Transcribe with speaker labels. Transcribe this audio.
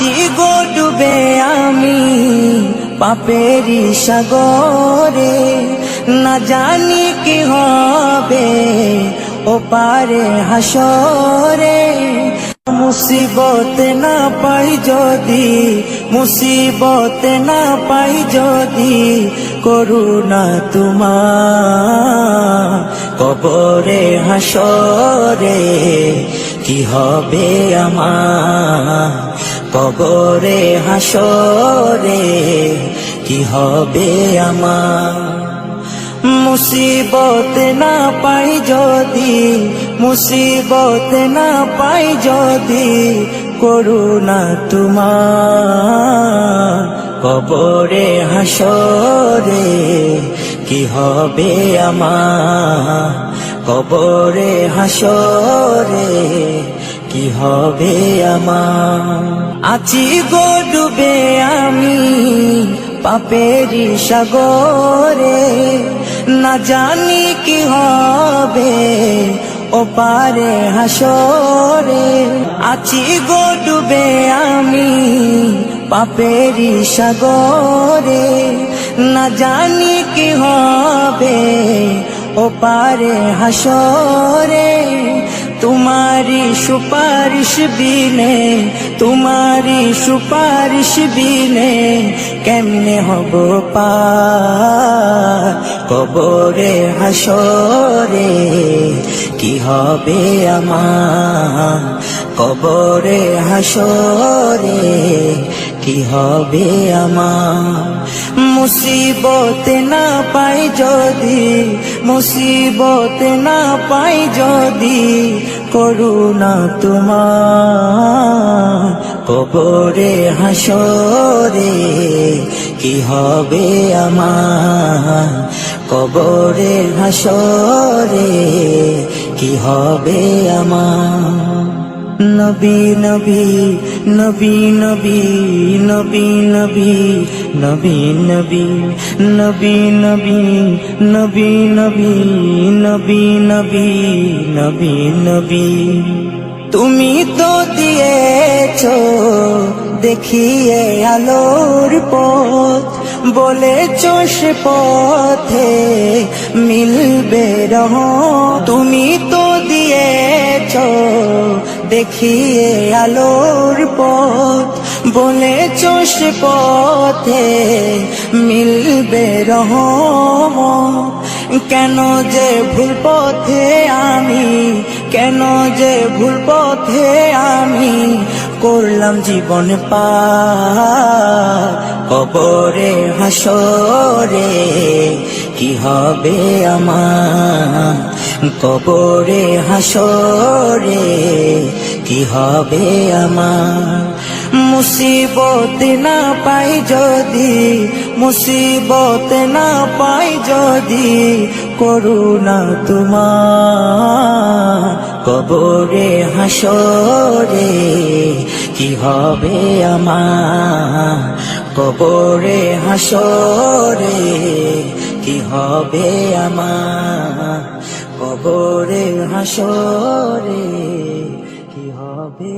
Speaker 1: আছি গো ডুবে আমি পাপেরি সাগরে, না জানি কি হবে ও পারে হাসরে। মুসিবত না পাই যদি, মুসিবত না পাই যদি, করুণা তোমার কবরে হাসরে কি হবে আমার, কবরে হাসরে কি হবে আমার। মুসিবত না পাই যদি, মুসিবত না পাই যদি, করুণা তোমার কবরে হাসরে কি হবে আমার, কবরে হাসরে কি হবে আমার। আছি গো ডুবে আমি পাপেরি সাগরে, না জানি কি হবে ও পারে হাসরে। আছি গো ডুবে আমি পাপেরি সাগরে, না জানি কি হবে ও পারে হাসরে। তোমারি সুপারিশ বিনে, তোমারি সুপারিশ বিনে কেমনে হব পার, কবরে হাসরে কি হবে আমার, কবরে হাসরে কি হবে আমার। মুসিবত না পাই যদি, মুসিবত না পাই যদি, করুণা তোমার কবরে হাসরে কি হবে আমার, কবরে হাসরে কি হবে আমার। নবী নবী নবী নবী নবী নবী নবী নবী নবী নবী নবী নবী নবী নবী নবী নবী। তুমি তো দিয়েছো দেখিয়ে আলোর পথ, বলেছো সে পথে মিলবে রহমত। তুমি তো দিয়েছো দেখিয়ে আলোর পথ, বলেছো সে পথে মিলবে রহমত। কেন যে ভুল পথে আমি, কেন যে ভুল পথে আমি করলাম জীবন পার, কবরে হাসরে কি হবে আমার, কবরে হাসরে কি হবে আমার। মুসিবত না পাই যদি, মুসিবত না পাই যদি, করুণা তোমার কবরে হাসরে কি হবে আমার, কবরে হাসরে কি হবে আমার, কবরে হাসরে কি হবে।